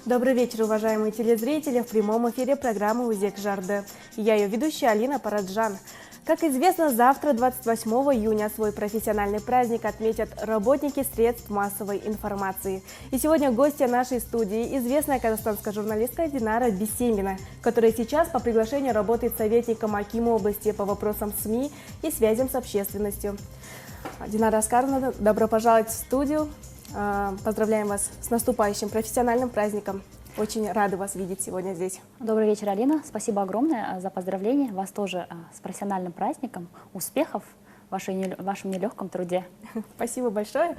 Добрый вечер, уважаемые телезрители! В прямом эфире программы «Узек Жарды». Я ее ведущая Алина Параджан. Как известно, завтра, 28 июня, свой профессиональный праздник отметят работники средств массовой информации. И сегодня гостья нашей студии – известная казахстанская журналистка Динара Бисемина, которая сейчас по приглашению работает советником акима области по вопросам СМИ и связям с общественностью. Динара Аскаровна, добро пожаловать в студию. Поздравляем вас с наступающим профессиональным праздником. Очень рады вас видеть сегодня здесь. Добрый вечер, Алина. Спасибо огромное за поздравление. Вас тоже с профессиональным праздником. Успехов в вашем нелегком труде. Спасибо большое.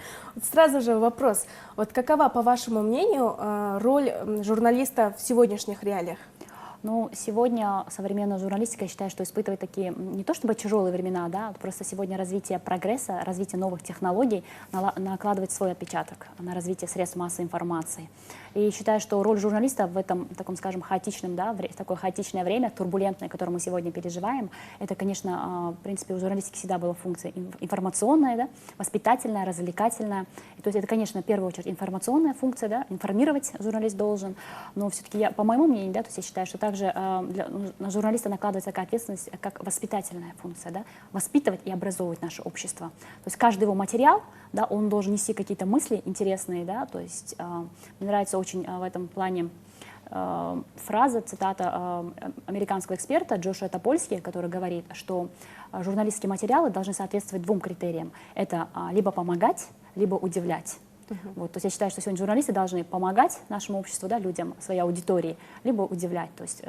Сразу же вопрос. Какова, по вашему мнению, роль журналиста в сегодняшних реалиях? Ну, сегодня современная журналистика, я считаю, что испытывает такие, не то чтобы тяжелые времена, да, просто сегодня развитие прогресса, развитие новых технологий накладывает свой отпечаток на развитие средств массовой информации. И считаю, что роль журналиста в этом, таком, скажем, хаотичном, да, в такое хаотичное время, турбулентное, которое мы сегодня переживаем, это, конечно, в принципе, у журналистики всегда была функция информационная, да, воспитательная, развлекательная. И, то есть это, конечно, в первую очередь информационная функция, да, информировать журналист должен, но все-таки, по моему мнению, да, то есть я считаю, что также на журналиста накладывается такая ответственность, как воспитательная функция, да, воспитывать и образовывать наше общество. То есть каждый его материал, да, он должен нести какие-то мысли интересные, да, то есть мне нравится очень в этом плане фраза, цитата американского эксперта Джошуа Топольски, который говорит, что журналистские материалы должны соответствовать двум критериям. Это либо помогать, либо удивлять. Вот, то есть я считаю, что сегодня журналисты должны помогать нашему обществу, да, людям, своей аудитории, либо удивлять, то есть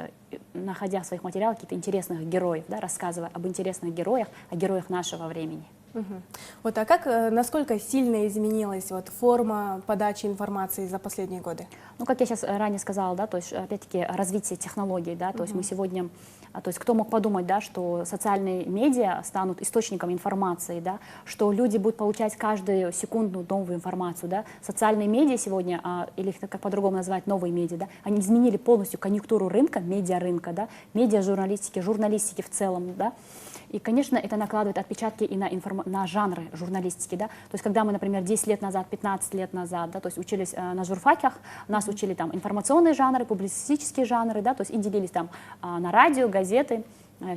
находя в своих материалах каких-то интересных героев, да, рассказывая об интересных героях, о героях нашего времени. А как, насколько сильно изменилась форма подачи информации за последние годы? Ну, как я сейчас ранее сказала, да, то есть, опять-таки, развитие технологий, да, то есть мы сегодня, то есть кто мог подумать, да, что социальные медиа станут источником информации, да, что люди будут получать каждую секунду новую информацию, да, социальные медиа сегодня, или как по-другому назвать, новые медиа, да, они изменили полностью конъюнктуру рынка, медиарынка, да, медиа-журналистики, журналистики в целом, да. И, конечно, это накладывает отпечатки и на жанры журналистики. Да? То есть, когда мы, например, 10 лет назад, 15 лет назад, да, то есть учились на журфаках, нас учили там информационные жанры, публицистические жанры, да, то есть и делились там на радио, газеты,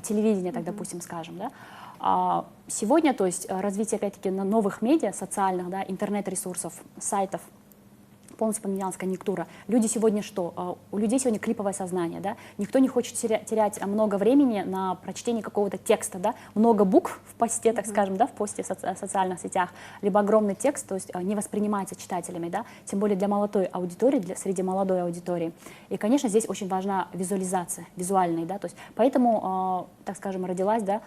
телевидение, так, допустим, скажем. Да? Сегодня, то есть развитие, опять-таки, новых медиа, социальных, да, интернет-ресурсов, сайтов, полностью поменялась конъюнктура. Люди сегодня что? У людей сегодня клиповое сознание, да? Никто не хочет терять много времени на прочтение какого-то текста, да? Много букв в посте, так скажем, да, в посте в социальных сетях, либо огромный текст, то есть не воспринимается читателями, да? Тем более для молодой аудитории, среди молодой аудитории. И, конечно, здесь очень важна визуализация, визуальная, да? То есть поэтому, так скажем, родилась, да,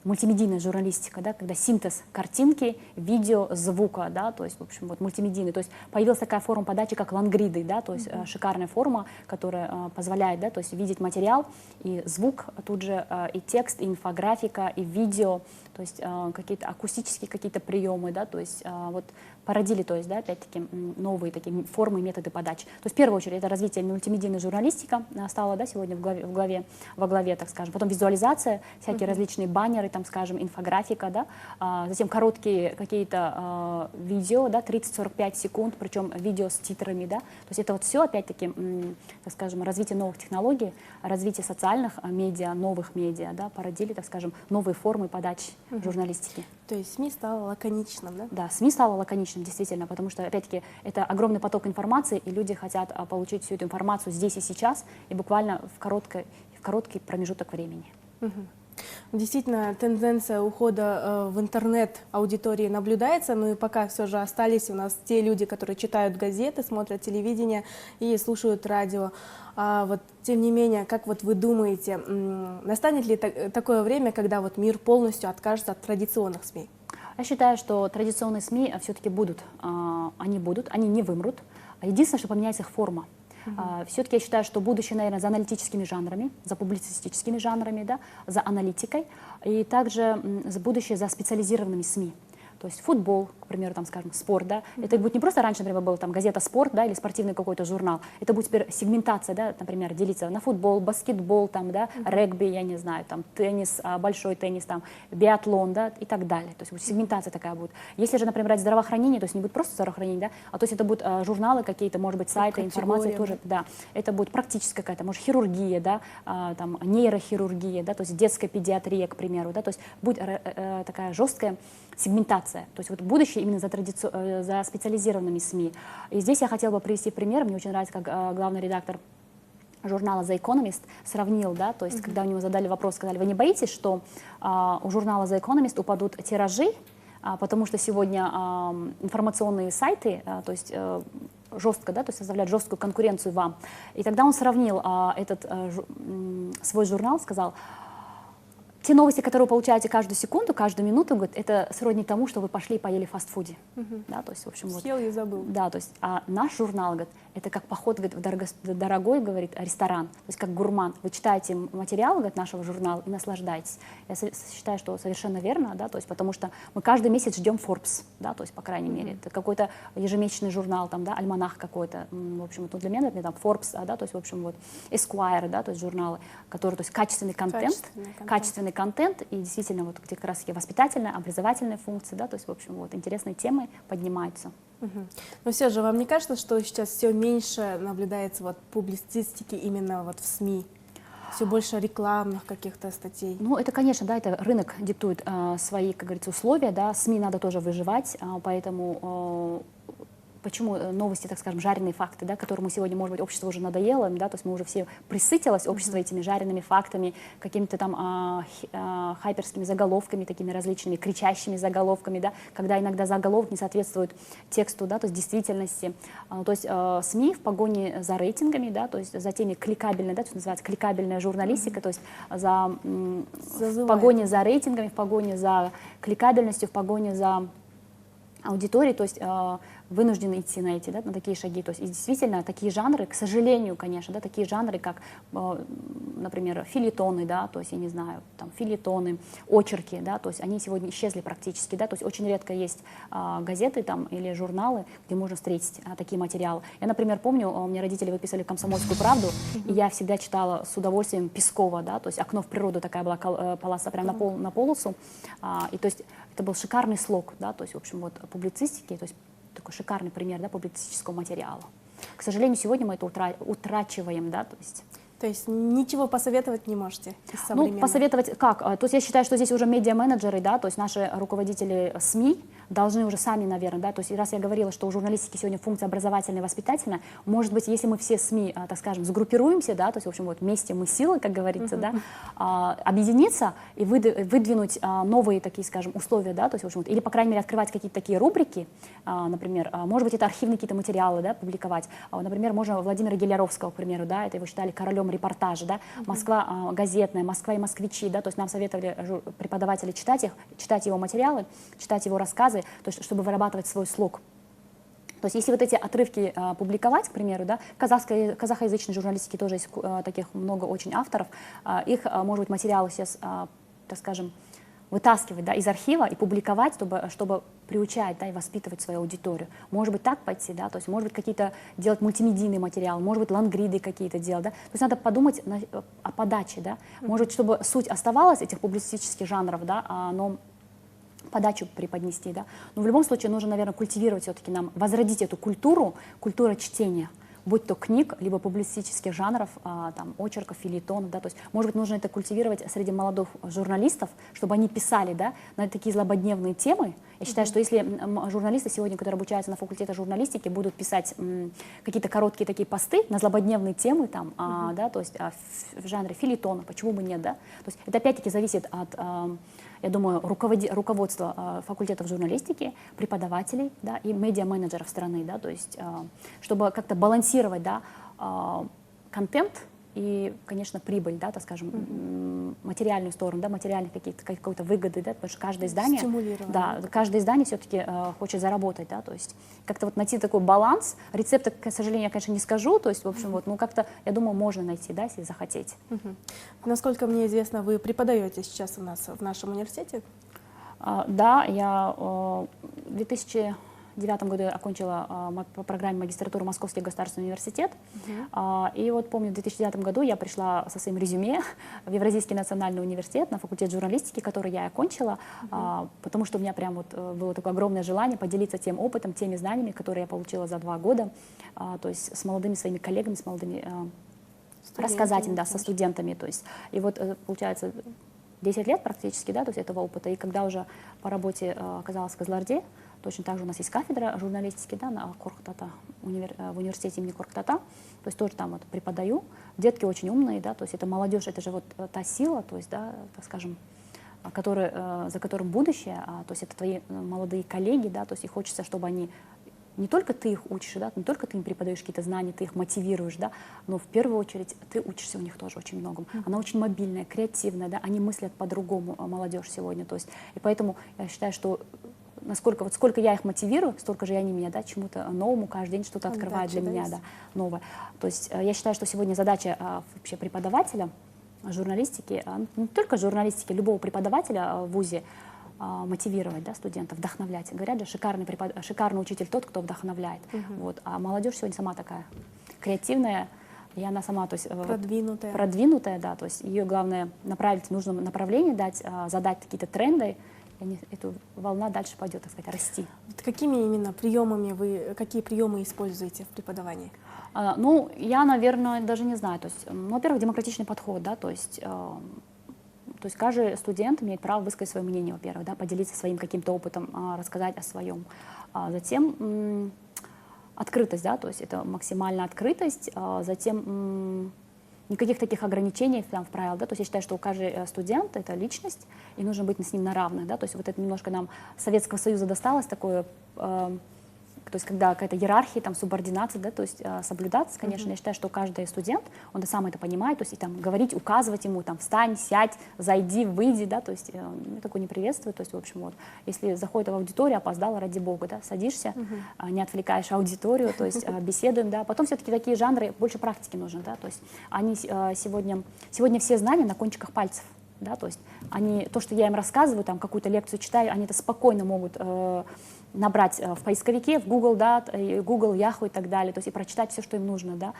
мультимедийная журналистика, да, когда синтез картинки, видео, звука, да, то есть, в общем, вот мультимедийный, то есть появилась такая форма подачи, как лонгриды, да, то есть шикарная форма, которая позволяет, да, то есть видеть материал и звук, тут же и текст, и инфографика, и видео, то есть какие-то акустические какие-то приемы, да, то есть вот породили, то есть, да, опять-таки, новые такие формы и методы подачи. То есть, в первую очередь, это развитие мультимедийной журналистики стало, да, сегодня во главе, так скажем. Потом визуализация, всякие различные баннеры, там, скажем, инфографика, да, затем короткие какие-то видео, да, 30-45 секунд, причем видео с титрами, да. То есть это вот все, опять-таки, так скажем, развитие новых технологий, развитие социальных медиа, новых медиа, да, породили, так скажем, новые формы подачи журналистики. То есть СМИ стало лаконичным, да? Да, СМИ стало лаконичным, действительно, потому что, опять-таки, это огромный поток информации, и люди хотят получить всю эту информацию здесь и сейчас, и буквально в короткий промежуток времени. Действительно, тенденция ухода в интернет аудитории наблюдается, но и пока все же остались у нас те люди, которые читают газеты, смотрят телевидение и слушают радио. Тем не менее, как вы думаете, настанет ли такое время, когда мир полностью откажется от традиционных СМИ? Я считаю, что традиционные СМИ все-таки будут, они не вымрут. Единственное, что поменяется их форма. Все-таки я считаю, что будущее, наверное, за аналитическими жанрами, за публицистическими жанрами, да, за аналитикой, и также будущее за специализированными СМИ. То есть футбол, к примеру, там, скажем, спорт, да, это будет не просто раньше, например, была там газета «Спорт», да, или спортивный какой-то журнал, это будет теперь сегментация, да, например, делиться на футбол, баскетбол, там, да, регби, я не знаю, там, теннис, большой теннис, там, биатлон, да, и так далее, то есть вот сегментация такая будет. Если же, например, брать здравоохранение, то есть не будет просто здравоохранение, да, а то есть это будут журналы какие-то, может быть, сайты, информация тоже, да, это будет практическая какая-то, может, хирургия, да, там, нейрохирургия, да, то есть детская педиатрия, к примеру, да, то есть будет такая жесткая сегментация, то есть вот будущее именно за специализированными СМИ. И здесь я хотела бы привести пример, мне очень нравится, как главный редактор журнала The Economist сравнил, да, то есть когда у него задали вопрос, сказали, вы не боитесь, что у журнала The Economist упадут тиражи, потому что сегодня информационные сайты, то есть жестко, да, то есть составляют жесткую конкуренцию вам. И тогда он сравнил свой журнал, сказал, те новости, которые вы получаете каждую секунду, каждую минуту, говорит, это сродни тому, что вы пошли и поели в фастфуде. Да, то есть, в общем, съел и забыл. Да, то есть, а наш журнал, говорит, это как поход, говорит, в дорогой, говорит, ресторан, то есть как гурман. Вы читаете материалы, говорит, нашего журнала и наслаждаетесь. Я считаю, что совершенно верно, да, то есть, потому что мы каждый месяц ждем Forbes, да, то есть, по крайней мере, это какой-то ежемесячный журнал, там, да, альманах какой-то, в общем, вот для меня, например, там, Forbes, да, то есть, в общем, вот, Esquire, да, то есть, журналы, которые, то есть, качественный контент, и действительно, вот, где как раз воспитательная, образовательная функция, да, то есть, в общем, вот, интересные темы поднимаются. Но все же, вам не кажется, что сейчас все меньше наблюдается вот публицистики именно вот в СМИ? Все больше рекламных каких-то статей? Ну, это, конечно, да, это рынок диктует свои, как говорится, условия, да, СМИ надо тоже выживать, поэтому почему новости, так скажем, жареные факты, да, которому сегодня, может быть, общество уже надоело, да, то есть мы уже все присытилось, общество этими жареными фактами, какими-то там хайперскими заголовками, такими различными, кричащими заголовками, да, когда иногда заголовок не соответствует тексту, да, то есть действительности. То есть СМИ в погоне за рейтингами, да, то есть за теми кликабельной, да, то есть называется кликабельная журналистика, то есть в погоне за рейтингами, в погоне за кликабельностью, в погоне за аудиторией, то есть вынуждены идти на эти, да, на такие шаги. То есть и действительно такие жанры, к сожалению, конечно, да, такие жанры, как, например, фельетоны, да, то есть, я не знаю, там, фельетоны, очерки, да, то есть они сегодня исчезли практически, да, то есть очень редко есть газеты там или журналы, где можно встретить такие материалы. Я, например, помню, у меня родители выписали «Комсомольскую правду», и я всегда читала с удовольствием Пескова, да, то есть «Окно в природу», такая была полоса прям на полосу, и то есть это был шикарный слог, да, то есть, в общем, вот публицистики, то есть такой шикарный пример, да, публицистического материала. К сожалению, сегодня мы это утрачиваем, да, то есть ничего посоветовать не можете из современного? Ну, посоветовать как? То есть я считаю, что здесь уже медиа-менеджеры, да, то есть наши руководители СМИ должны уже сами, наверное, да, то есть раз я говорила, что у журналистики сегодня функция образовательная и воспитательная, может быть, если мы все СМИ, так скажем, сгруппируемся, да, то есть, в общем, вот вместе мы силы, как говорится, да, объединиться и выдвинуть новые такие, скажем, условия, да, то есть, в общем, вот, или, по крайней мере, открывать какие-то такие рубрики, например, может быть, это архивные какие-то материалы, да, публиковать. Например, можно Владимира Геляровского, к примеру, да, это его считали королем репортажа, да, Москва газетная, Москва и москвичи, да, то есть нам советовали преподаватели читать его материалы, читать его рассказы, то есть, чтобы вырабатывать свой слог. То есть если вот эти отрывки публиковать, к примеру, да, казахоязычной журналистики тоже есть таких много очень авторов, их, может быть, материалы сейчас, так скажем, вытаскивать, да, из архива и публиковать, чтобы приучать, да, и воспитывать свою аудиторию. Может быть, так пойти, да, то есть, может быть, какие-то делать мультимедийные материалы, может быть, лонгриды какие-то делать, да, то есть надо подумать о подаче, да, может быть, чтобы суть оставалась этих публицистических жанров, да, но подачу преподнести, да, но в любом случае нужно, наверное, культивировать все-таки нам, возродить эту культуру чтения, будь то книг, либо публицистических жанров, там, очерков, фельетонов, да, то есть, может быть, нужно это культивировать среди молодых журналистов, чтобы они писали, да, на такие злободневные темы. Я считаю, что если журналисты сегодня, которые обучаются на факультете журналистики, будут писать какие-то короткие такие посты на злободневные темы, там, да, то есть в жанре фельетона, почему бы нет, да, то есть это опять-таки зависит от, я думаю, руководства факультетов журналистики, преподавателей, да, и медиа-менеджеров страны, да, то есть чтобы как-то балансировать, да, контент и, конечно, прибыль, да, так скажем, материальную сторону, да, материальные какие-то выгоды, да, потому что каждое издание, да, каждое издание все-таки хочет заработать, да, то есть как-то вот найти такой баланс. Рецепта, к сожалению, я, конечно, не скажу, то есть, в общем, вот, ну, как-то, я думаю, можно найти, да, если захотеть. Насколько мне известно, вы преподаете сейчас у нас в нашем университете? Да, я в 2009 году я окончила по программе магистратуры Московский государственный университет. И вот помню, в 2009 году я пришла со своим резюме в Евразийский национальный университет на факультет журналистики, который я окончила, потому что у меня прям вот было такое огромное желание поделиться тем опытом, теми знаниями, которые я получила за 2 года, то есть с молодыми своими коллегами, с молодыми рассказать им, да, со студентами. То есть, и вот получается 10 лет практически, да, то есть этого опыта. И когда уже по работе оказалась в Кызылорде, точно так же у нас есть кафедра журналистики, да, на Коркут-Ата, в университете имени Коркут-Ата, то есть тоже там вот преподаю. Детки очень умные, да, то есть это молодежь, это же вот та сила, то есть, да, так скажем, за которым будущее, то есть это твои молодые коллеги, да, то есть и хочется, чтобы они не только ты их учишь, да, не только ты им преподаешь какие-то знания, ты их мотивируешь, да, но в первую очередь ты учишься у них тоже очень многому. Она очень мобильная, креативная, да, они мыслят по-другому, молодежь сегодня, то есть, и поэтому я считаю, что вот сколько я их мотивирую, столько же и они меня, да, чему-то новому каждый день что-то открывают для меня, да, новое. То есть я считаю, что сегодня задача вообще преподавателя журналистики, не только журналистики, любого преподавателя в ВУЗе, мотивировать, да, студентов, вдохновлять. Говорят же, шикарный учитель тот, кто вдохновляет. Вот. А молодежь сегодня сама такая креативная, и она сама, то есть, продвинутая, да, то есть ее главное направить в нужном направлении, задать какие-то тренды, и эта волна дальше пойдет, так сказать, расти. Какими именно приемами какие приемы используете в преподавании? Ну, я, наверное, даже не знаю. То есть, во-первых, демократичный подход, да, то есть каждый студент имеет право высказать свое мнение, во-первых, да, поделиться своим каким-то опытом, рассказать о своем. Затем открытость, да, то есть это максимальная открытость, затем никаких таких ограничений там, в правилах, да, то есть я считаю, что каждый студент — это личность, и нужно быть с ним на равных, да, то есть вот это немножко нам Советского Союза досталось такое, то есть когда какая-то иерархия, там, субординация, да, то есть соблюдаться, конечно, я считаю, что каждый студент, он сам это понимает, то есть и там говорить, указывать ему, там, встань, сядь, зайди, выйди, да, то есть я такое не приветствую, то есть, в общем, вот, если заходит в аудиторию, опоздала, ради бога, да, садишься, не отвлекаешь аудиторию, то есть беседуем, да, потом все-таки такие жанры, больше практики нужно, да, то есть они сегодня все знания на кончиках пальцев, да, то есть то, что я им рассказываю, там, какую-то лекцию читаю, они это спокойно могут набрать в поисковике, в Google, да, Google, Yahoo и так далее, то есть и прочитать все, что им нужно, да.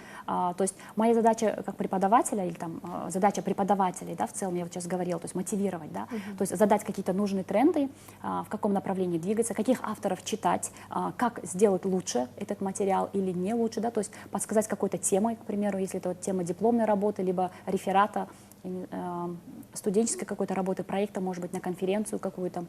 То есть моя задача как преподавателя, или там задача преподавателей, да, в целом, я вот сейчас говорила, то есть мотивировать, да, то есть задать какие-то нужные тренды, в каком направлении двигаться, каких авторов читать, как сделать лучше этот материал или не лучше, да, то есть подсказать какой-то темой, к примеру, если это вот тема дипломной работы, либо реферата, студенческой какой-то работы, проекта, может быть, на конференцию какую-то,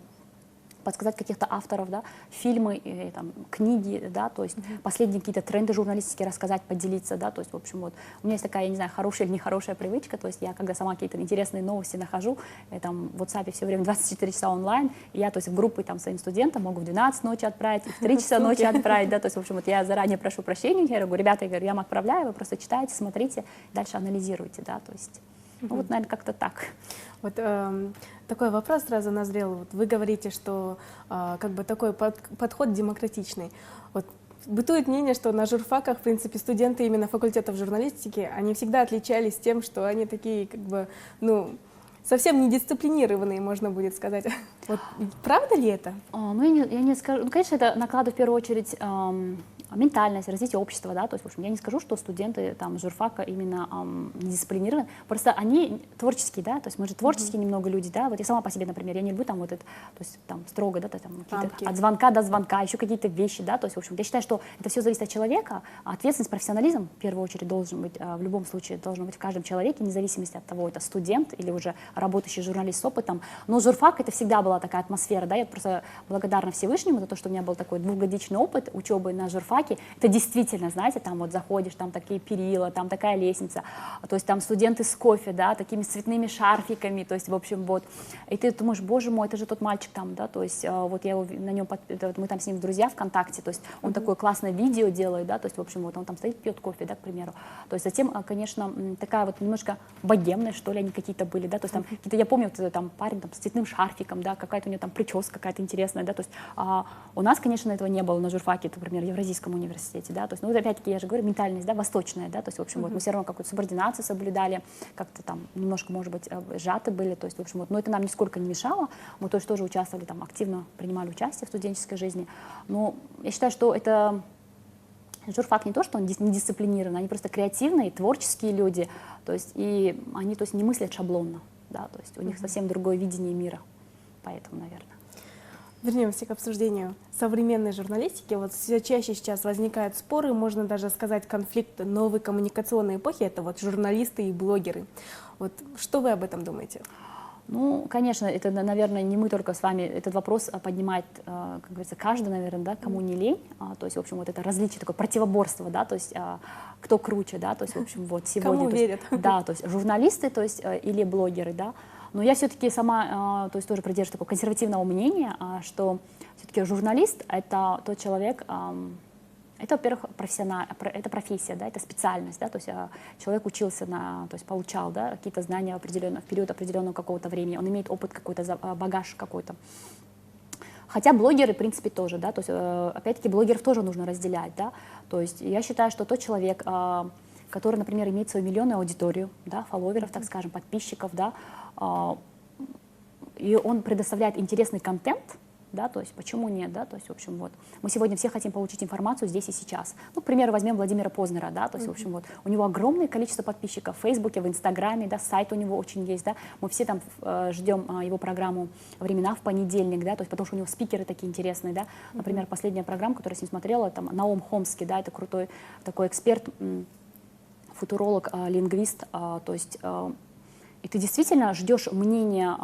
подсказать каких-то авторов, да, фильмы, там, книги, да, то есть последние какие-то тренды журналистики рассказать, поделиться, да, то есть, в общем, вот, у меня есть такая, я не знаю, хорошая или нехорошая привычка, то есть я, когда сама какие-то интересные новости нахожу, там, в WhatsApp все время 24 часа онлайн, и я, то есть, в группы, там, своим студентам могу в 12 ночи отправить, в 3 часа ночи отправить, да, то есть, в общем, вот я заранее прошу прощения, я говорю, ребята, я вам отправляю, вы просто читаете, смотрите, дальше анализируйте, да, то есть, ну, вот, наверное, как-то так. Вот такой вопрос сразу назрел. Вот вы говорите, что как бы такой подход демократичный. Вот бытует мнение, что на журфаках, в принципе, студенты именно факультетов журналистики, они всегда отличались тем, что они такие, как бы, ну, совсем недисциплинированные, можно будет сказать. Вот, правда ли это? Ну, я не скажу. Ну, конечно, это накладывает в первую очередь ментальность, развитие общества, да, то есть, в общем, я не скажу, что студенты там журфака именно недисциплинированы, просто они творческие, да, то есть мы же творческие немного люди, да, вот я сама по себе, например, я не люблю там вот это, то есть там строго, да, там от звонка до звонка, еще какие-то вещи, да, то есть, в общем, я считаю, что это все зависит от человека, а ответственность, профессионализм, в первую очередь, должен быть, в любом случае, должен быть в каждом человеке, вне зависимости от того, это студент или уже работающий журналист с опытом, но журфак — это всегда была такая атмосфера, да, я просто благодарна Всевышнему за то, что у меня был такой 2-годичный опыт учебы на журфаке. Это действительно, знаете, там вот заходишь, там такие перила, там такая лестница, то есть там студенты с кофе, да, такими цветными шарфиками, то есть, в общем, вот, и ты думаешь, боже мой, это же тот мальчик там, да, то есть вот я его на нем, мы там с ним друзья ВКонтакте, то есть он такое классное видео делает, да, то есть, в общем, вот он там стоит, пьет кофе, да, к примеру, то есть затем, конечно, такая вот немножко богемная, что ли, они какие-то были, да, то есть там какие-то, я помню, вот, там парень там с цветным шарфиком, да, какая-то у него там прическа какая-то интересная, да, то есть у нас, конечно, этого не было на журфаке, например, в Евразийском университете, да, то есть, ну, вот опять-таки, я же говорю, ментальность, да, восточная, да, то есть, в общем, вот, мы все равно какую-то субординацию соблюдали, как-то там немножко, может быть, сжаты были, то есть, в общем, вот, но это нам нисколько не мешало, мы тоже участвовали там, активно принимали участие в студенческой жизни, но я считаю, что это журфак не то, что он не дисциплинированный, они просто креативные, творческие люди, то есть, и они, то есть, не мыслят шаблонно, да, то есть, у них совсем другое видение мира, поэтому, наверное. Вернемся к обсуждению современной журналистики. Вот все чаще сейчас возникают споры, можно даже сказать, конфликт новой коммуникационной эпохи. Это вот журналисты и блогеры. Вот что вы об этом думаете? Ну, конечно, это, наверное, не мы только с вами этот вопрос поднимает, как говорится, каждый, наверное, да, кому не лень. То есть, в общем, вот это различие, такое противоборство, да, то есть кто круче, да, то есть, в общем, вот сегодня. Кому верят? Да, то есть журналисты, то есть или блогеры, да. Но я все-таки сама, то есть тоже придерживаюсь такого консервативного мнения, что все-таки журналист — это тот человек, это, во-первых, это профессия, да, это специальность, да, то есть человек учился то есть получал, да, какие-то знания в период определенного какого-то времени, он имеет опыт какой-то, багаж какой-то. Хотя блогеры, в принципе, тоже, да, то есть, опять-таки, блогеров тоже нужно разделять, да, то есть я считаю, что тот человек, который, например, имеет свою миллионную аудиторию, да, фолловеров, так скажем, подписчиков, да, и он предоставляет интересный контент, да, то есть почему нет, да, то есть, в общем, вот, мы сегодня все хотим получить информацию здесь и сейчас. Ну, к примеру, возьмем Владимира Познера, да, то есть, в общем, вот, у него огромное количество подписчиков в Фейсбуке, в Инстаграме, да, сайт у него очень есть, да, мы все там ждем его программу «Времена в понедельник», да, то есть, потому что у него спикеры такие интересные, да, например, последняя программа, которую я с ним смотрела, там, Наум Хомский, да, это крутой такой эксперт, футуролог, лингвист, то есть, и ты действительно ждешь мнения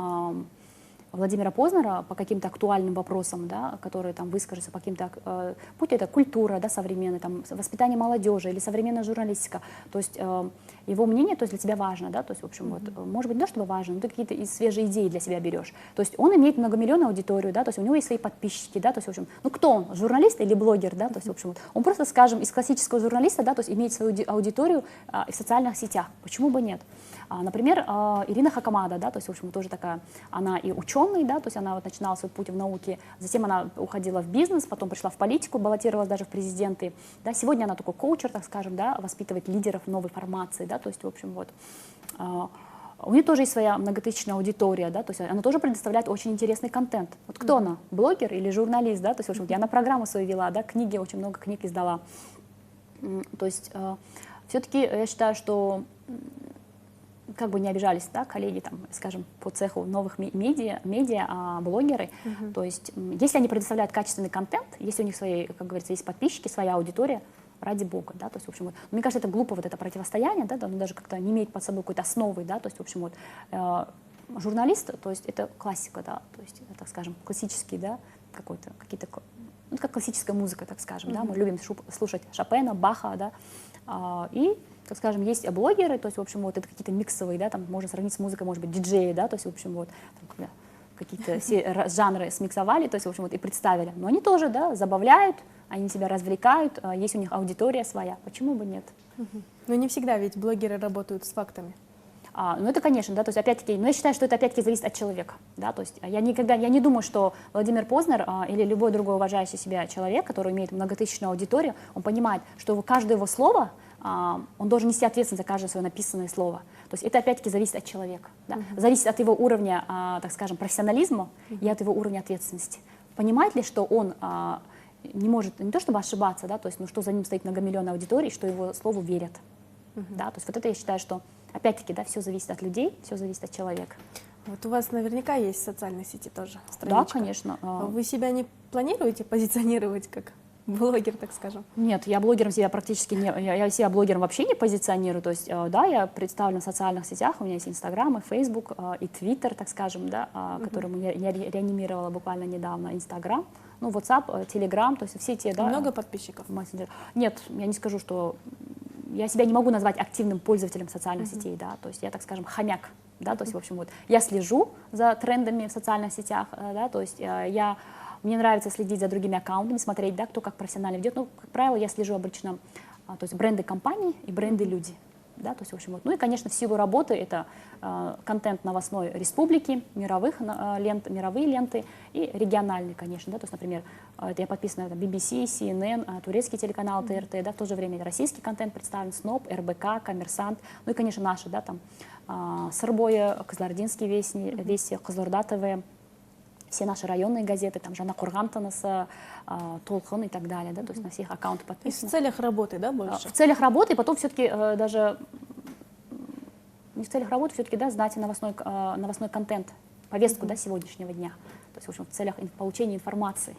Владимира Познера по каким-то актуальным вопросам, да, которые там выскажутся по каким-то, будь это культура, да, современная, там, воспитание молодежи или современная журналистика, то есть его мнение, то есть для тебя важно, да, то есть, в общем, вот, может быть, не то, чтобы важно, но ты какие-то свежие идеи для себя берешь, то есть он имеет многомиллионную аудиторию, да, то есть у него есть свои подписчики, да, то есть, в общем, ну, кто он, журналист или блогер, да, то есть, в общем, вот, он просто, скажем, из классического журналиста, да, то есть имеет свою аудиторию в социальных сетях, почему бы нет? Например, Ирина Хакамада, да, то есть, в общем, тоже такая, она и ученый, да, то есть она вот начинала свой путь в науке, затем она уходила в бизнес, потом пришла в политику, баллотировалась даже в президенты, да, сегодня она такой коучер, так скажем, да, воспитывает лидеров новой формации, да, то есть, в общем, вот, у нее тоже есть своя многотысячная аудитория, да, то есть она тоже предоставляет очень интересный контент. Вот кто она, блогер или журналист, да, то есть, в общем, я на программу свою вела, да, книги, очень много книг издала, то есть все-таки я считаю, что как бы не обижались, да, коллеги, там, скажем, по цеху новых медиа, блогеры, то есть если они предоставляют качественный контент, если у них свои, как говорится, есть подписчики, своя аудитория, ради бога, да, то есть, в общем, вот, мне кажется, это глупо, вот это противостояние, да, оно даже как-то не имеет под собой какой-то основы, да, то есть, в общем, вот, журналист, то есть это классика, да, то есть, так скажем, классический, да, какой-то, какие-то, ну, как классическая музыка, так скажем, да, мы любим слушать Шопена, Баха, да, и, так скажем, есть блогеры, то есть, в общем, вот это какие-то миксовые, да, там можно сравнить с музыкой, может быть, диджеи, да, то есть, в общем, вот, там, когда какие-то все жанры смиксовали, то есть, в общем, вот и представили, но они тоже, да, забавляют, они себя развлекают, есть у них аудитория своя, почему бы нет? Но не всегда ведь блогеры работают с фактами. Ну это, конечно, да, то есть, опять-таки, но я считаю, что это, опять-таки, зависит от человека, да, то есть я не думаю, что Владимир Познер или любой другой уважающий себя человек, который имеет многотысячную аудиторию, он понимает, что каждое его слово, он должен нести ответственность за каждое свое написанное слово, то есть это, опять-таки, зависит от человека, да? Зависит от его уровня, так скажем, профессионализма и от его уровня ответственности. Понимает ли, что он не может, не то чтобы ошибаться, да, то есть, ну, что за ним стоит многомиллионная аудитория, и что его слову верят, да, то есть вот это я считаю, что опять-таки, да, все зависит от людей, все зависит от человека. Вот у вас наверняка есть социальные сети тоже, Да, страничка. конечно. Вы себя не планируете позиционировать как блогер, так скажем? Нет, я блогером себя практически не... Я себя блогером вообще не позиционирую. То есть, да, я представлена в социальных сетях, у меня есть Инстаграм, и Фейсбук, и Твиттер, так скажем, да, который я реанимировала буквально недавно, Инстаграм, ну, WhatsApp, Telegram, то есть все те, да... Много подписчиков? Нет, я не скажу, что... Я себя не могу назвать активным пользователем социальных сетей, да, то есть я, так скажем, хомяк, да, то есть, в общем, вот, я слежу за трендами в социальных сетях, да, то есть мне нравится следить за другими аккаунтами, смотреть, да, кто как профессионально ведет, ну, как правило, я слежу обычно, то есть бренды компаний и бренды люди, Да, то есть, в общем, вот. Ну и, конечно, в силу работы это контент новостной республики, мировые ленты и региональные, конечно. Да, то есть, например, это я подписана на BBC, CNN, турецкий телеканал ТРТ, да, в то же время российский контент представлен, СНОП, РБК, Коммерсант, ну и, конечно, наши, да, там, Сырбоя, Кызылординский вестник, Кызылорда ТВ, все наши районные газеты, там, Жана Кургантанаса, Толхон и так далее, да, то есть на всех аккаунты То есть подписаны. в целях работы, да, больше? В целях работы, и потом все-таки даже не в целях работы, все-таки, да, знать новостной контент, повестку, да, сегодняшнего дня. То есть, в общем, в целях получения информации.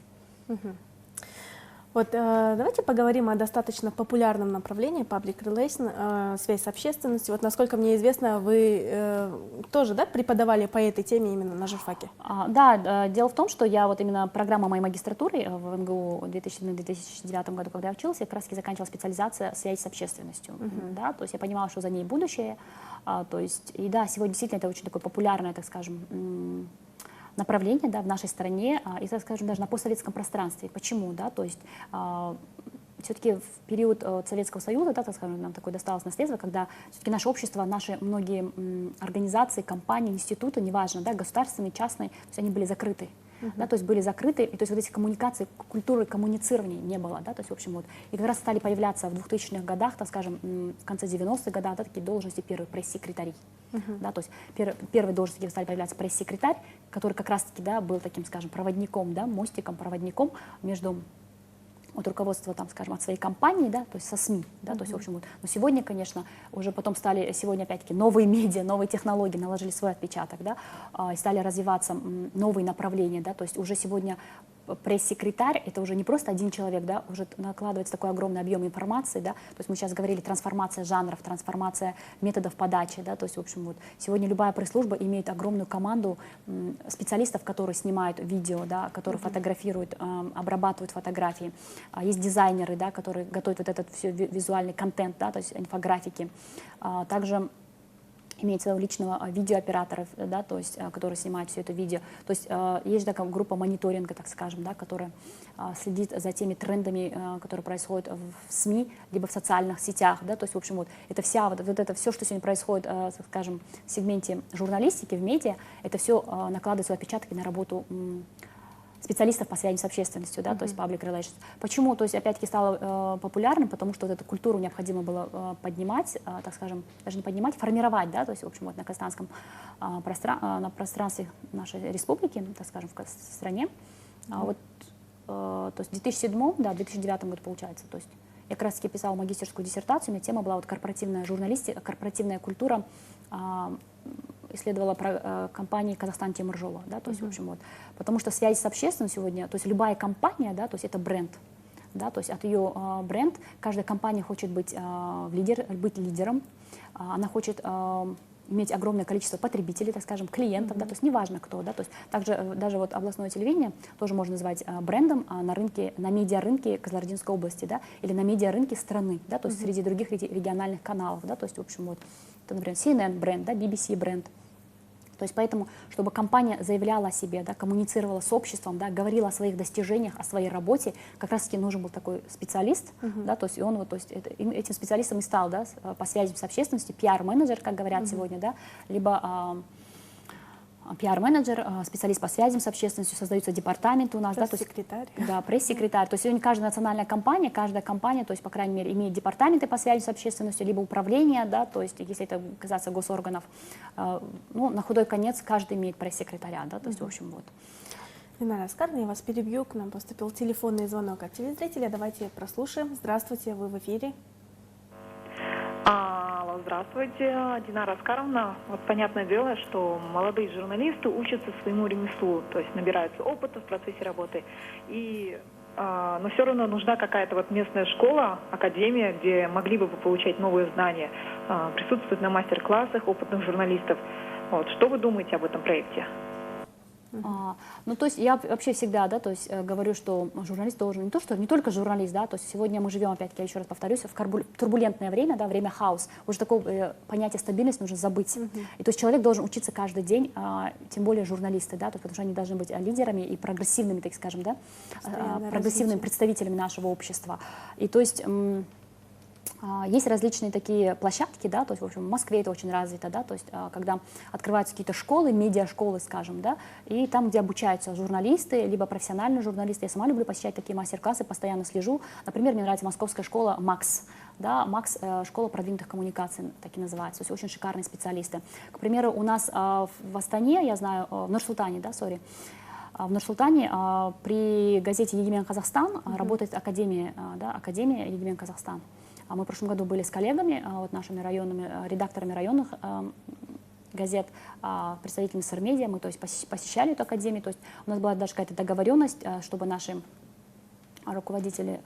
Вот давайте поговорим о достаточно популярном направлении public relation, связь с общественностью. Вот насколько мне известно, вы тоже, да, преподавали по этой теме именно на журфаке? Да, дело в том, что я вот именно программа моей магистратуры в МГУ в 2009 году, когда я училась, я как раз таки заканчивала специализация «Связь с общественностью». Да, то есть я понимала, что за ней будущее. То есть, и да, сегодня действительно это очень такое популярное, так скажем, направление, да, в нашей стране и, так скажем, даже на постсоветском пространстве. Почему? Да? То есть все-таки в период Советского Союза, да, так скажем, нам такое досталось наследство, когда все-таки наше общество, наши многие организации, компании, институты, неважно, да, государственные, частные, то есть они были закрыты. Да, то есть были закрыты, и то есть вот эти коммуникации, культуры коммуницирования не было, да, то есть в общем вот, и как раз стали появляться в 2000-х годах, так скажем, в конце 90-х годов, да, такие должности первых пресс-секретарей, да, то есть первые должности стали появляться пресс-секретарь, который как раз-таки, да, был таким, скажем, проводником, да, мостиком, проводником между от руководства, там, скажем, от своей компании, да, то есть со СМИ, да, то есть, в общем, вот. Но сегодня, конечно, уже потом стали, сегодня, опять-таки, новые медиа, новые технологии наложили свой отпечаток, да, и стали развиваться новые направления, да, то есть уже сегодня пресс-секретарь — это уже не просто один человек, да, уже накладывается такой огромный объем информации, да, то есть мы сейчас говорили трансформация жанров, трансформация методов подачи, да, то есть, в общем, вот сегодня любая пресс-служба имеет огромную команду специалистов, которые снимают видео, да, которые фотографируют, обрабатывают фотографии, есть дизайнеры, да, которые готовят вот этот все визуальный контент, да, то есть инфографики, также имеется в виду личного видеооператоров, да, то есть, которые снимают все это видео. То есть есть такая группа мониторинга, так скажем, да, которая следит за теми трендами, которые происходят в СМИ, либо в социальных сетях. Да, то есть, в общем, вот, это это все, что сегодня происходит, так скажем, в сегменте журналистики, в медиа, это все накладывает свои отпечатки на работу специалистов по связи с общественностью, да, то есть public relations. Почему? То есть, опять-таки, стало популярным, потому что вот эту культуру необходимо было поднимать, так скажем, даже не поднимать, формировать, да, то есть, в общем, вот на казахстанском на пространстве нашей республики, так скажем, в стране. Вот, то есть в 2007, да, в 2009 году, получается, то есть я как раз-таки писала магистерскую диссертацию, у меня тема была вот корпоративная журналистика, корпоративная культура, исследовала про компании Казахстан Темиржола, да, то есть, в общем, вот, потому что связь с общественностью сегодня, то есть любая компания, да, то есть это бренд, да, то есть от ее бренд, каждая компания хочет быть лидером, она хочет иметь огромное количество потребителей, так скажем, клиентов, да, то есть неважно кто, да, то есть также даже вот областное телевидение тоже можно назвать брендом на рынке, на медиарынке Кызылординской области, да, или на медиарынке страны, да, то есть среди других региональных каналов, да, то есть, в общем, вот, это, например, CNN бренд, да, BBC бренд. То есть поэтому, чтобы компания заявляла о себе, да, коммуницировала с обществом, да, говорила о своих достижениях, о своей работе, как раз-таки нужен был такой специалист, да, то есть и он вот, то есть этим специалистом и стал, да, по связям с общественностью, пиар-менеджер, как говорят сегодня, да, либо пиар-менеджер, специалист по связям с общественностью, создаются департаменты у нас. Пресс-секретарь. Да, пресс-секретарь. То есть сегодня каждая национальная компания, каждая компания, то есть, по крайней мере, имеет департаменты по связям с общественностью, либо управление, да, то есть, если это касается госорганов, ну, на худой конец каждый имеет пресс-секретаря, да, то есть, в общем, вот. Динара Аскаровна, я вас перебью, к нам поступил телефонный звонок от телезрителя, давайте прослушаем. Здравствуйте, вы в эфире. Алло, здравствуйте, Динара Аскаровна. Вот понятное дело, что молодые журналисты учатся своему ремеслу, то есть набираются опыта в процессе работы. Но все равно нужна какая-то вот местная школа, академия, где могли бы получать новые знания, присутствовать на мастер-классах опытных журналистов. Вот, что вы думаете об этом проекте? Ну, то есть я вообще всегда, да, то есть говорю, что журналист должен не только журналист, да, то есть сегодня мы живем, опять-таки, я еще раз повторюсь, в турбулентное время, да, время хаос, уже такое понятие стабильность нужно забыть. И то есть человек должен учиться каждый день, тем более журналисты, да, то есть, потому что они должны быть лидерами и прогрессивными, так скажем, да, прогрессивными представителями нашего общества. И то есть Есть различные такие площадки, да, то есть, в общем, в Москве это очень развито, да, то есть, когда открываются какие-то школы, медиашколы, скажем, да, и там, где обучаются журналисты, либо профессиональные журналисты. Я сама люблю посещать такие мастер-классы, постоянно слежу. Например, мне нравится московская школа МАКС, да, МАКС, школа продвинутых коммуникаций, так и называется, то есть очень шикарные специалисты. К примеру, у нас в Астане, я знаю, в Нур-Султане, да, в Нур-Султане при газете «Егемен Казахстан» работает академия, да, академия «Егемен Казахстан». Мы в прошлом году были с коллегами, вот нашими районными, редакторами районных газет, представителями Сырмедиа, мы, то есть, посещали эту академию, то есть у нас была даже какая-то договоренность, чтобы наши руководители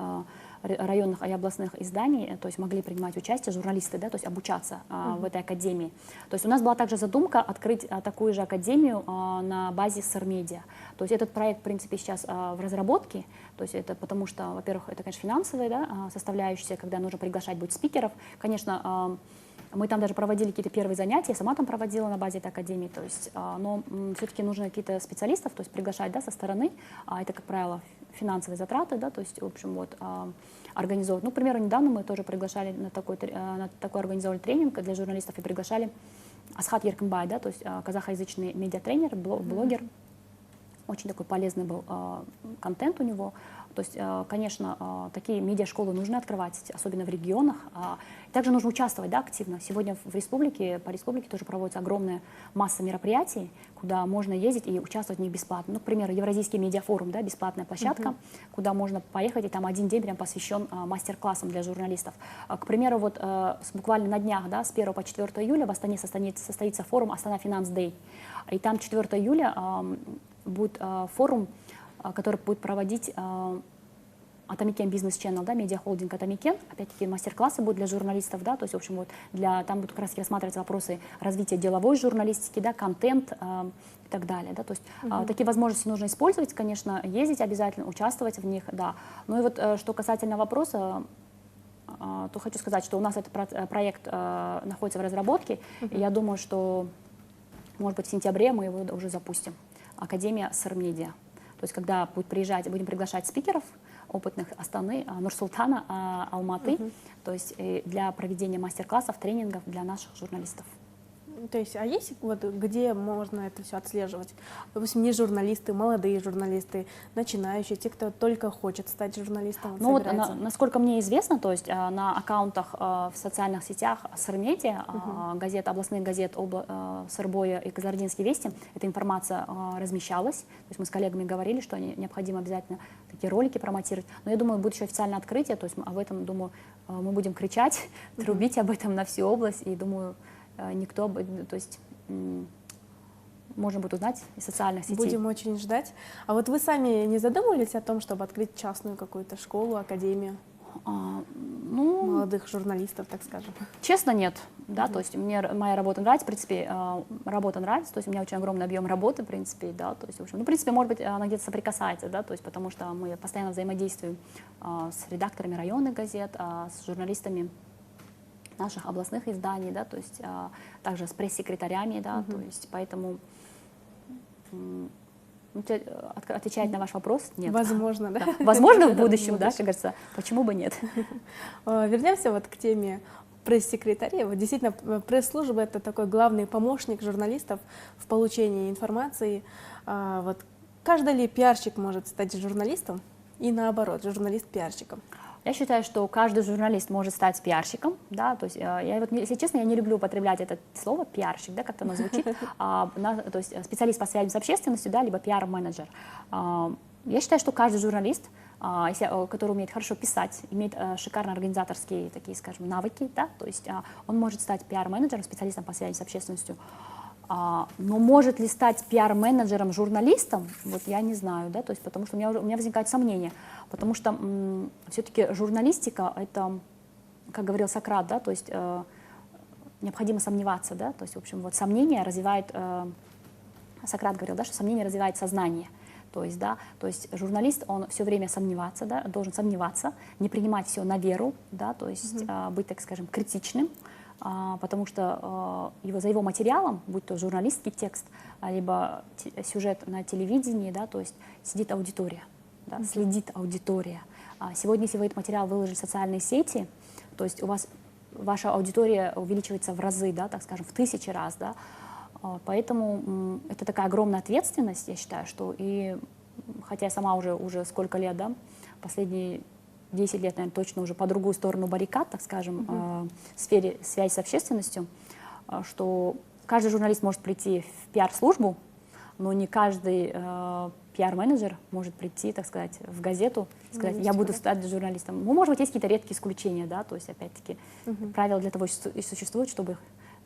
районных и областных изданий, то есть могли принимать участие, журналисты, да, то есть обучаться в этой академии. То есть у нас была также задумка открыть такую же академию на базе Сырмедиа. То есть этот проект, в принципе, сейчас в разработке, то есть это потому что, во-первых, это, конечно, финансовая, да, составляющая, когда нужно приглашать будет спикеров. Конечно, мы там даже проводили какие-то первые занятия, я сама там проводила на базе этой академии, то есть, но все-таки нужно какие-то специалистов, то есть приглашать, да, со стороны, это, как правило, финансовые затраты, да, то есть, в общем, вот, организовывать. Ну, к примеру, недавно мы тоже приглашали на такой организовали тренинг для журналистов и приглашали Асхат Еркинбай, да, то есть казахоязычный медиатренер, блогер. Очень такой полезный был контент у него. То есть, конечно, такие медиашколы нужно открывать, особенно в регионах. Также нужно участвовать, да, активно. Сегодня по республике тоже проводится огромная масса мероприятий, куда можно ездить и участвовать в них бесплатно. Ну, к примеру, Евразийский медиафорум, да, бесплатная площадка, куда можно поехать, и там один день прям посвящен мастер-классам для журналистов. К примеру, вот буквально на днях, да, с 1 по 4 июля в Астане состоится форум «Астана Финанс Дэй». И там 4 июля будет форум, который будет проводить Атамикен Бизнес Channel, да, медиахолдинг Атамикен. Опять-таки мастер-классы будут для журналистов, да, то есть, в общем, вот там будут как раз рассматриваться вопросы развития деловой журналистики, да, контент и так далее, да, то есть такие возможности нужно использовать, конечно, ездить обязательно, участвовать в них, да. Ну и вот что касательно вопроса, то хочу сказать, что у нас этот проект находится в разработке, и я думаю, что, может быть, в сентябре мы его уже запустим. Академия Сырмедиа. То есть, когда будем приглашать спикеров опытных Астаны, Нур-Султана, Алматы, то есть для проведения мастер-классов, тренингов для наших журналистов. То есть, а есть вот где можно это все отслеживать? Допустим, не журналисты, молодые журналисты, начинающие, те, кто только хочет стать журналистом. Ну вот, насколько мне известно, то есть на аккаунтах в социальных сетях Сырмедиа, газет, областных газет Сырбоя и Казардинские вести, эта информация размещалась. То есть мы с коллегами говорили, что необходимо обязательно такие ролики промотировать. Но я думаю, будет еще официальное открытие, то есть об этом, думаю, мы будем кричать, трубить об этом на всю область, и думаю, никто, то есть можно будет узнать из социальных сетей. Будем очень ждать. А вот вы сами не задумывались о том, чтобы открыть частную какую-то школу, академию молодых журналистов, так скажем? Честно, нет. Да, то есть мне моя работа нравится, в принципе, работа нравится, то есть у меня очень огромный объем работы, в принципе, да, то есть, в общем, ну, в принципе, может быть, она где-то соприкасается, да, то есть, потому что мы постоянно взаимодействуем с редакторами районных газет, с журналистами наших областных изданий, да, то есть также с пресс-секретарями, да, то есть поэтому отвечать на ваш вопрос нет. Возможно, да? Возможно, в будущем, да, как говорится, почему бы нет. Вернемся вот к теме пресс-секретарей. Вот действительно, пресс-служба — это такой главный помощник журналистов в получении информации. Вот каждый ли пиарщик может стать журналистом и наоборот, журналист пиарщиком? Я считаю, что каждый журналист может стать пиарщиком, да, то есть, если честно, я не люблю употреблять это слово пиарщик, да, как-то оно звучит, то есть специалист по связям с общественностью, да, либо пиар-менеджер. Я считаю, что каждый журналист, который умеет хорошо писать, имеет шикарные организаторские такие, скажем, навыки, да, то есть он может стать пиар-менеджером, специалистом по связям с общественностью. Но может ли стать пиар-менеджером, журналистом, вот я не знаю, да, то есть, потому что у меня возникает сомнение, потому что все-таки журналистика — это, как говорил Сократ, да, то есть необходимо сомневаться, да, то есть, в общем, вот сомнение развивает, Сократ говорил, да, что сомнение развивает сознание, то есть, да, то есть журналист, он все время сомневаться, да, должен сомневаться, не принимать все на веру, да, то есть быть, так скажем, критичным, потому что за его материалом, будь то журналистский текст, либо сюжет на телевидении, да, то есть сидит аудитория, да, следит аудитория. Сегодня, если вы этот материал выложили в социальные сети, то есть у вас ваша аудитория увеличивается в разы, да, так скажем, в 1000 раз, да. Поэтому это такая огромная ответственность, я считаю, что и хотя я сама уже сколько лет, да, последние 10 лет, наверное, точно уже по другую сторону баррикад, так скажем, в сфере связи с общественностью, что каждый журналист может прийти в пиар-службу, но не каждый пиар-менеджер может прийти, так сказать, в газету и сказать, я буду стать журналистом. Ну, может быть, есть какие-то редкие исключения, да, то есть, опять-таки, правила для того и существуют, чтобы их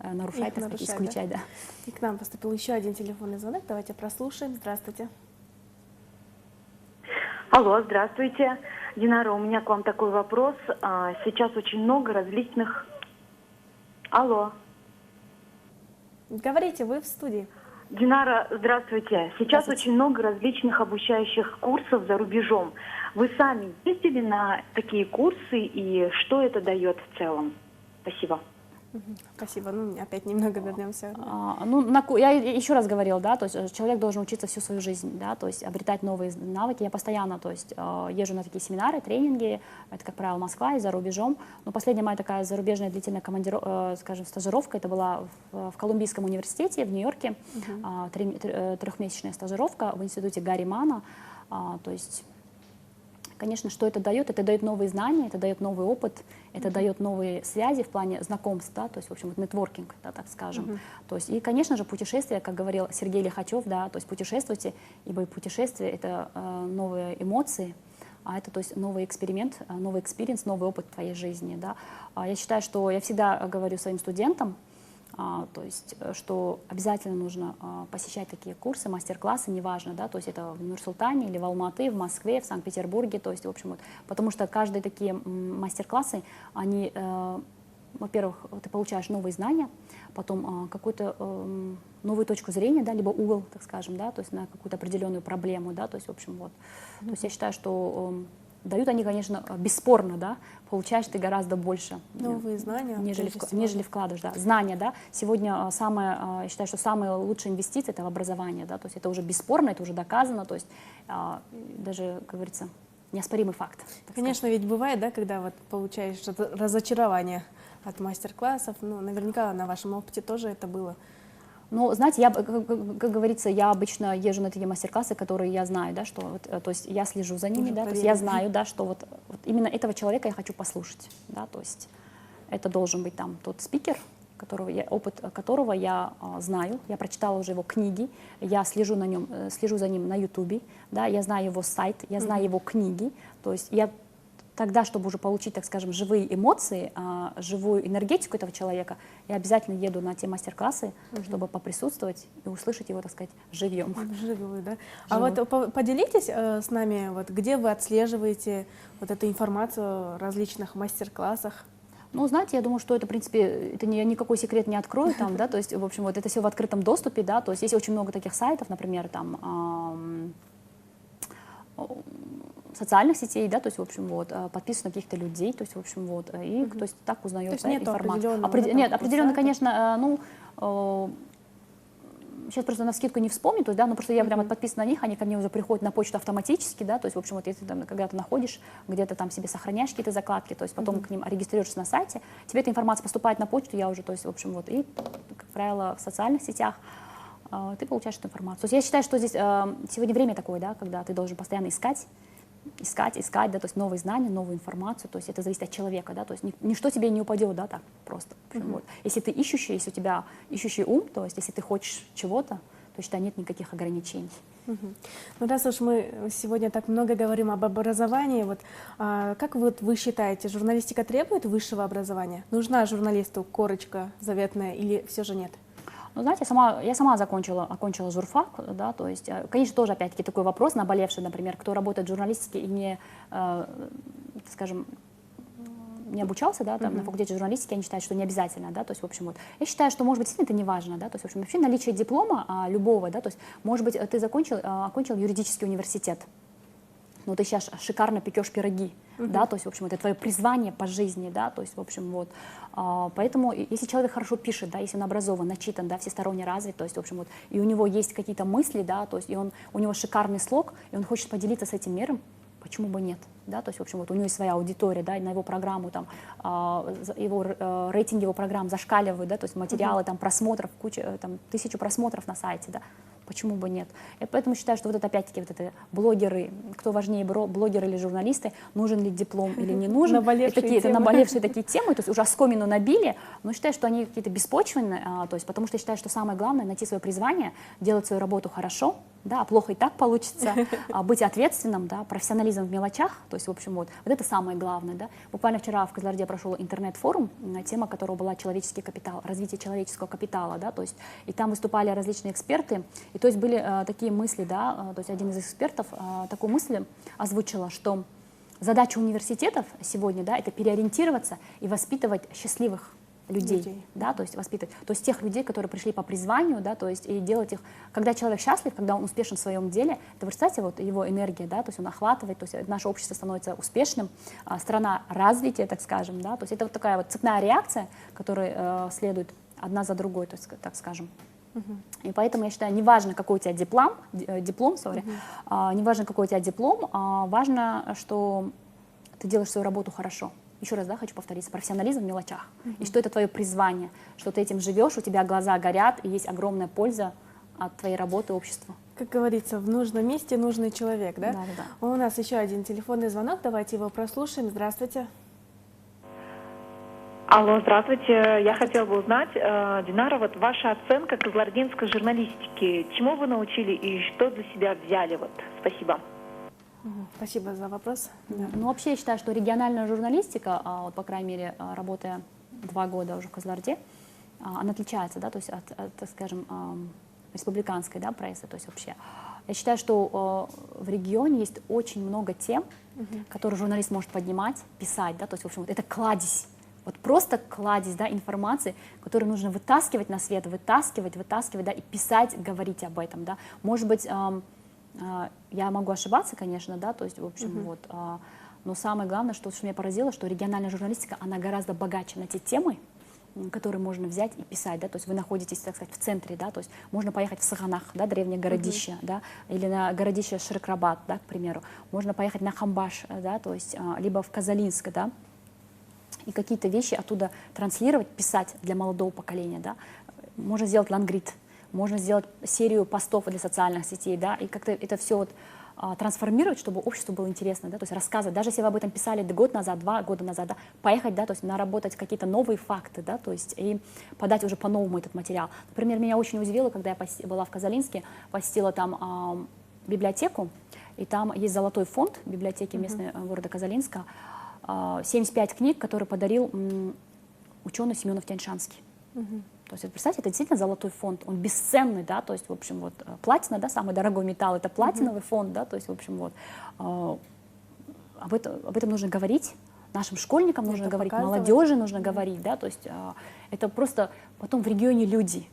нарушать, так сказать, исключать, да. И к нам поступил еще один телефонный звонок, давайте прослушаем. Здравствуйте. Алло, здравствуйте. Динара, у меня к вам такой вопрос. Сейчас очень много различных... Алло. Говорите, вы в студии. Динара, здравствуйте. Сейчас очень много различных обучающих курсов за рубежом. Вы сами ездили на такие курсы и что это дает в целом? Спасибо. Спасибо. Ну, опять немного вернемся. Я еще раз говорила, да, то есть человек должен учиться всю свою жизнь, да, то есть обретать новые навыки. Я постоянно, то есть езжу на такие семинары, тренинги, это, как правило, Москва и за рубежом. Но последняя моя такая зарубежная длительная скажем, стажировка, это была в Колумбийском университете в Нью-Йорке, трехмесячная стажировка в институте Гарри Мана, то есть... Конечно, что это дает? Это дает новые знания, это дает новый опыт, это дает новые связи в плане знакомств, да, то есть, в общем, вот нетворкинг, да, так скажем. То есть, и, конечно же, путешествия, как говорил Сергей Лихачев, да, то есть путешествуйте, ибо путешествие — это новые эмоции, а это, то есть, новый эксперимент, новый экспириенс, новый опыт в твоей жизни, да. Я считаю, что я всегда говорю своим студентам, то есть, что обязательно нужно посещать такие курсы, мастер-классы, неважно, да, то есть это в Нур-Султане или в Алматы, в Москве, в Санкт-Петербурге, то есть, в общем, вот, потому что каждые такие мастер-классы, они, во-первых, ты получаешь новые знания, потом какую-то новую точку зрения, да, либо угол, так скажем, да, то есть на какую-то определенную проблему, да, то есть, в общем, вот, то есть я считаю, что дают они, конечно, бесспорно, да, получаешь ты гораздо больше. Новые знания. Нежели вкладываешь, да. Знания, да. Сегодня я считаю, что самая лучшая инвестиция — это в образование, да, то есть это уже бесспорно, это уже доказано, то есть даже, как говорится, неоспоримый факт. Конечно, ведь бывает, да, когда вот получаешь разочарование от мастер-классов, ну, наверняка на вашем опыте тоже это было. Ну, знаете, я, как говорится, я обычно езжу на такие мастер-классы, которые я знаю, да, что вот, то есть я слежу за ними, да, то есть я знаю, да, что вот именно этого человека я хочу послушать, да, то есть это должен быть там тот спикер, опыт которого я знаю, я прочитала уже его книги, я слежу за ним на Ютубе, да, я знаю его сайт, я знаю его книги, то есть я тогда, чтобы уже получить, так скажем, живые эмоции, живую энергетику этого человека, я обязательно еду на те мастер-классы, чтобы поприсутствовать и услышать его, так сказать, живьем. Вживую, да. А вот поделитесь с нами, вот, где вы отслеживаете вот эту информацию о различных мастер-классах? Ну, знаете, я думаю, что это, в принципе, это никакой секрет не открою там, да, то есть, в общем, вот это все в открытом доступе, да, то есть есть очень много таких сайтов, например, там, социальных сетей, да, то есть, в общем, вот, подписываюсь на каких-то людей, то есть, в общем, вот, и то есть так узнает, да, информацию. Нет, определенно, конечно, ну, сейчас просто навскидку не вспомню, то есть, да, но просто я прямо подписана на них, они ко мне уже приходят на почту автоматически, да, то есть, в общем, вот если там когда-то находишь, где-то там себе сохраняешь какие-то закладки, то есть потом к ним регистрируешься на сайте, тебе эта информация поступает на почту, я уже, то есть, в общем, вот, и, как правило, в социальных сетях ты получаешь эту информацию. То есть я считаю, что здесь сегодня время такое, да, когда ты должен постоянно искать, да, то есть новые знания, новую информацию, то есть это зависит от человека, да, то есть ничто тебе не упадет, да, так просто. Вот. Если ты ищущий, если у тебя ищущий ум, то есть если ты хочешь чего-то, то считай, нет никаких ограничений. Ну, раз уж мы сегодня так много говорим об образовании, вот, как вы считаете, журналистика требует высшего образования? Нужна журналисту корочка заветная или все же нет? Ну, знаете, я сама окончила журфак, да, то есть, конечно, тоже, опять-таки, такой вопрос наболевший, например, кто работает в журналистике и не, скажем, не обучался, да, там, на факультете журналистики, они считают, что не обязательно, да, то есть, в общем, вот, я считаю, что, может быть, действительно это не важно, да, то есть, в общем, вообще наличие диплома любого, да, то есть, может быть, ты окончил юридический университет, но ты сейчас шикарно пекешь пироги, да, то есть, в общем, это твое призвание по жизни, да, то есть, в общем, вот, поэтому, если человек хорошо пишет, да, если он образован, начитан, да, всесторонне развит, то есть, в общем, вот, и у него есть какие-то мысли, да, то есть, у него шикарный слог, и он хочет поделиться с этим миром, почему бы нет? Да, то есть, в общем, вот у него есть своя аудитория, да, и на его программу, там, рейтинги его программ зашкаливают, да, то есть материалы, там, просмотров, куча, там, 1000 просмотров на сайте, да, почему бы нет? Я поэтому считаю, что вот это опять-таки вот это блогеры, кто важнее, блогеры или журналисты, нужен ли диплом или не нужен, это наболевшие такие темы, то есть уже оскомину набили, но считаю, что они какие-то беспочвенные, то есть, потому что я считаю, что самое главное — найти свое призвание, делать свою работу хорошо, да, плохо и так получится, быть ответственным, да, профессионализм в мелочах, то есть, в общем, вот это самое главное, да. Буквально вчера в Кызылорде прошел интернет-форум, тема которого была «Человеческий капитал», развитие человеческого капитала, да, то есть, и там выступали различные эксперты, и то есть были такие мысли, да, то есть один из экспертов такую мысль озвучила, что задача университетов сегодня, да, это переориентироваться и воспитывать счастливых людей, да, то есть воспитывать, то есть тех людей, которые пришли по призванию, да, то есть и делать их, когда человек счастлив, когда он успешен в своем деле, это, вы представляете, вот его энергия, да, то есть он охватывает, то есть наше общество становится успешным, страна развития, так скажем, да, то есть это вот такая вот цепная реакция, которая следует одна за другой, то есть, так скажем. И поэтому я считаю, неважно, какой у тебя диплом, неважно, какой у тебя диплом, важно, что ты делаешь свою работу хорошо. Еще раз, да, хочу повториться, профессионализм в мелочах. И что это твое призвание, что ты этим живешь, у тебя глаза горят, и есть огромная польза от твоей работы обществу. Как говорится, в нужном месте нужный человек, да? Да, да, да. У нас еще один телефонный звонок, давайте его прослушаем. Здравствуйте. Алло, здравствуйте. Я хотела бы узнать, Динара, вот ваша оценка кызылординской журналистики, чему вы научили и что для себя взяли? Вот, спасибо. Спасибо за вопрос. Да. Ну, вообще, я считаю, что региональная журналистика, вот, по крайней мере, работая 2 года уже в Кызылорде, она отличается, да, то есть от, так скажем, республиканской, да, прессы, то есть вообще. Я считаю, что в регионе есть очень много тем, которые журналист может поднимать, писать, да, то есть, в общем, вот это кладезь. Вот просто кладезь, да, информации, которую нужно вытаскивать на свет, вытаскивать, да, и писать, говорить об этом, да. Может быть, я могу ошибаться, конечно, да, то есть, в общем, вот, но самое главное, что меня поразило, что региональная журналистика, она гораздо богаче на те темы, которые можно взять и писать, да, то есть вы находитесь, так сказать, в центре, да, то есть можно поехать в Саганах, да, древнее городище, да, или на городище Широкрабат, да, к примеру, можно поехать на Хамбаш, да, то есть, либо в Казалинск, да, и какие-то вещи оттуда транслировать, писать для молодого поколения, да, можно сделать лангрид, можно сделать серию постов для социальных сетей, да, и как-то это все вот трансформировать, чтобы обществу было интересно, да, то есть рассказывать, даже если вы об этом писали год назад, 2 года назад, да, поехать, да, то есть наработать какие-то новые факты, да, то есть и подать уже по-новому этот материал. Например, меня очень удивило, когда я была в Казалинске, посетила там библиотеку, и там есть золотой фонд библиотеки местной города Казалинска, 75 книг, которые подарил ученый Семенов Тяньшанский. То есть, представьте, это действительно золотой фонд, он бесценный, да, то есть, в общем, вот, платина, да, самый дорогой металл, это платиновый фонд, да, то есть, в общем, вот, об этом нужно говорить, нашим школьникам нужно говорить, молодежи нужно говорить, да, то есть, это просто потом в регионе люди,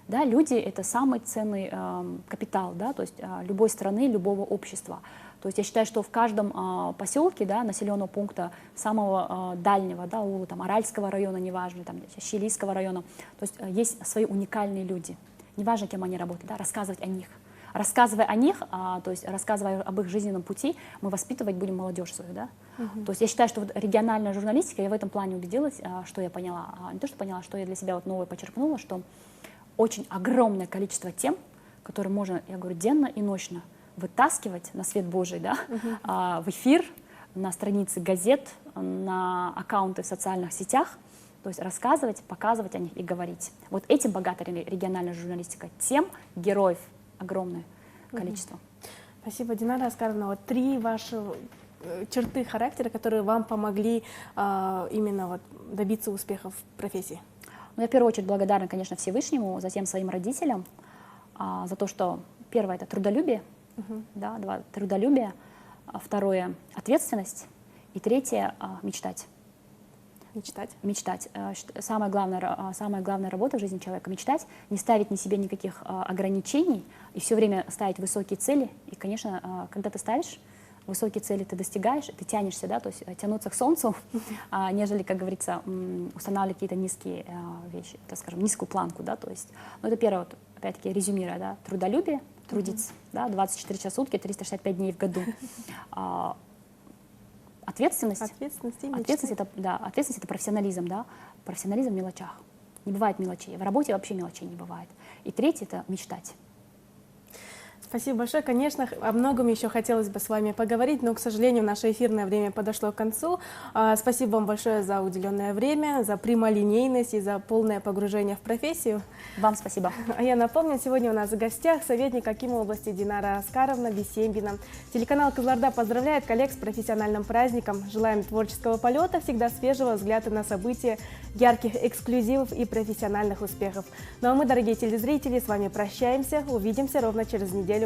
да, люди — это самый ценный капитал, да, то есть, любой страны, любого общества. То есть я считаю, что в каждом поселке, да, населенного пункта, самого дальнего, да, там, Аральского района, неважно, там, Чилийского района, то есть есть свои уникальные люди. Неважно, кем они работают, да, рассказывать о них. Рассказывая о них, то есть рассказывая об их жизненном пути, мы воспитывать будем молодежь свою, да. То есть я считаю, что вот региональная журналистика, я в этом плане убедилась, что я поняла, не то, что поняла, что я для себя вот новое почерпнула, что очень огромное количество тем, которые можно, я говорю, денно и ночно вытаскивать на свет Божий, да, в эфир, на страницы газет, на аккаунты в социальных сетях, то есть рассказывать, показывать о них и говорить. Вот этим богата региональная журналистика. Тем героев огромное количество. Спасибо, Динара Аскаровна. Вот 3 ваши черты характера, которые вам помогли именно вот добиться успехов в профессии. Ну, я в первую очередь благодарна, конечно, Всевышнему, затем своим родителям за то, что первое — это трудолюбие, да, 2 — трудолюбие, 2 — ответственность, и 3 — мечтать. Мечтать? Мечтать. Самая главная работа в жизни человека — мечтать, не ставить ни себе никаких ограничений и все время ставить высокие цели. И, конечно, когда ты ставишь высокие цели, ты достигаешь, ты тянешься, да, то есть тянуться к солнцу, нежели, как говорится, устанавливать какие-то низкие вещи, так скажем, низкую планку, да, то есть, ну, это первое, вот, опять-таки, резюмируя, да, трудолюбие, трудиться, да, 24 часа в сутки, 365 дней в году. ответственность. Ответственность и мечты. Ответственность это профессионализм, да. Профессионализм в мелочах. Не бывает мелочей. В работе вообще мелочей не бывает. И третье это мечтать. Спасибо большое. Конечно, о многом еще хотелось бы с вами поговорить, но, к сожалению, наше эфирное время подошло к концу. Спасибо вам большое за уделенное время, за прямолинейность и за полное погружение в профессию. Вам спасибо. А я напомню, сегодня у нас в гостях советник Акима области Динара Аскаровна Бисембина. Телеканал «Кызылорда» поздравляет коллег с профессиональным праздником. Желаем творческого полета, всегда свежего взгляда на события, ярких эксклюзивов и профессиональных успехов. Ну а мы, дорогие телезрители, с вами прощаемся. Увидимся ровно через неделю.